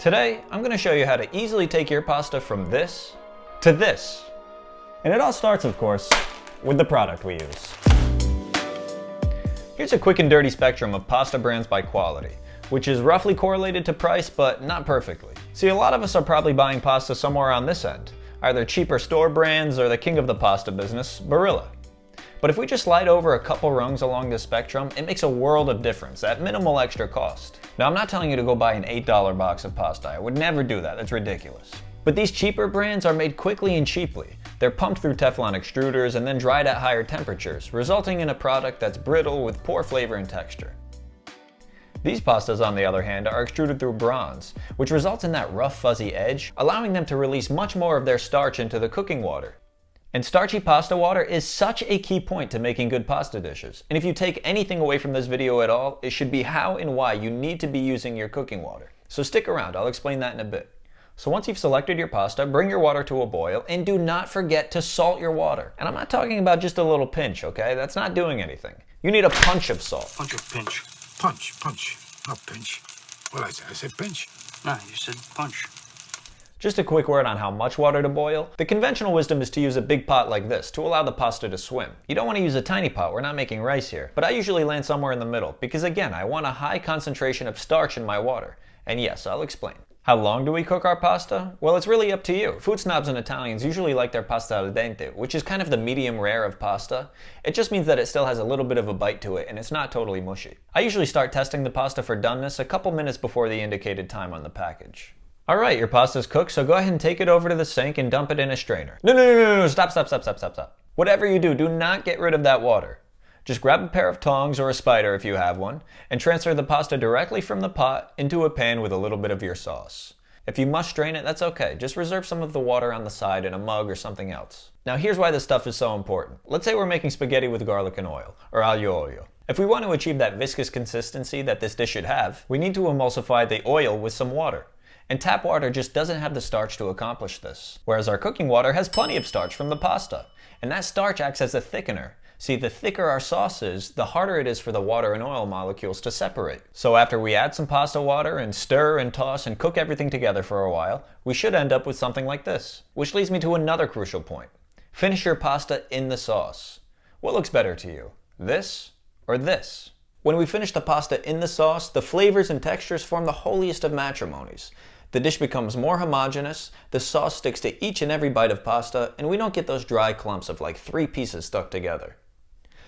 Today, I'm going to show you how to easily take your pasta from this to this. And it all starts, of course, with the product we use. Here's a quick and dirty spectrum of pasta brands by quality, which is roughly correlated to price, but not perfectly. See, a lot of us are probably buying pasta somewhere on this end, either cheaper store brands or the king of the pasta business, Barilla. But if we just slide over a couple rungs along this spectrum, it makes a world of difference at minimal extra cost. Now, I'm not telling you to go buy an $8 box of pasta. I would never do that. That's ridiculous. But these cheaper brands are made quickly and cheaply. They're pumped through Teflon extruders and then dried at higher temperatures, resulting in a product that's brittle with poor flavor and texture. These pastas, on the other hand, are extruded through bronze, which results in that rough, fuzzy edge, allowing them to release much more of their starch into the cooking water. And starchy pasta water is such a key point to making good pasta dishes. And if you take anything away from this video at all, it should be how and why you need to be using your cooking water. So stick around, I'll explain that in a bit. So once you've selected your pasta, bring your water to a boil, and do not forget to salt your water. And I'm not talking about just a little pinch, okay? That's not doing anything. You need a punch of salt. Punch of pinch. Punch. Not pinch. Well, I said pinch. No, you said punch. Just a quick word on how much water to boil. The conventional wisdom is to use a big pot like this to allow the pasta to swim. You don't want to use a tiny pot, we're not making rice here. But I usually land somewhere in the middle because again, I want a high concentration of starch in my water. And yes, I'll explain. How long do we cook our pasta? Well, it's really up to you. Food snobs and Italians usually like their pasta al dente, which is kind of the medium rare of pasta. It just means that it still has a little bit of a bite to it and it's not totally mushy. I usually start testing the pasta for doneness a couple minutes before the indicated time on the package. Alright, your pasta's cooked, so go ahead and take it over to the sink and dump it in a strainer. No, stop. Whatever you do, do not get rid of that water. Just grab a pair of tongs or a spider if you have one, and transfer the pasta directly from the pot into a pan with a little bit of your sauce. If you must strain it, that's okay. Just reserve some of the water on the side in a mug or something else. Now here's why this stuff is so important. Let's say we're making spaghetti with garlic and oil, or aglio olio. If we want to achieve that viscous consistency that this dish should have, we need to emulsify the oil with some water. And tap water just doesn't have the starch to accomplish this. Whereas our cooking water has plenty of starch from the pasta. And that starch acts as a thickener. See, the thicker our sauce is, the harder it is for the water and oil molecules to separate. So after we add some pasta water and stir and toss and cook everything together for a while, we should end up with something like this. Which leads me to another crucial point. Finish your pasta in the sauce. What looks better to you? This or this? When we finish the pasta in the sauce, the flavors and textures form the holiest of matrimonies. The dish becomes more homogeneous, the sauce sticks to each and every bite of pasta, and we don't get those dry clumps of like 3 pieces stuck together.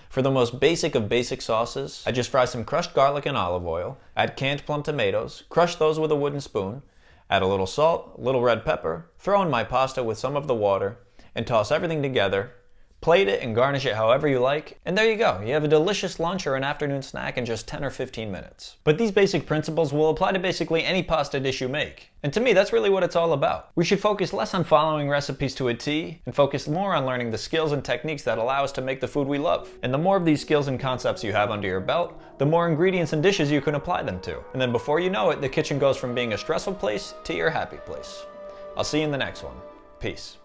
For the most basic of basic sauces, I just fry some crushed garlic and olive oil, add canned plum tomatoes, crush those with a wooden spoon, add a little salt, a little red pepper, throw in my pasta with some of the water, and toss everything together. Plate it and garnish it however you like, and there you go. You have a delicious lunch or an afternoon snack in just 10 or 15 minutes. But these basic principles will apply to basically any pasta dish you make. And to me, that's really what it's all about. We should focus less on following recipes to a T, and focus more on learning the skills and techniques that allow us to make the food we love. And the more of these skills and concepts you have under your belt, the more ingredients and dishes you can apply them to. And then before you know it, the kitchen goes from being a stressful place to your happy place. I'll see you in the next one. Peace.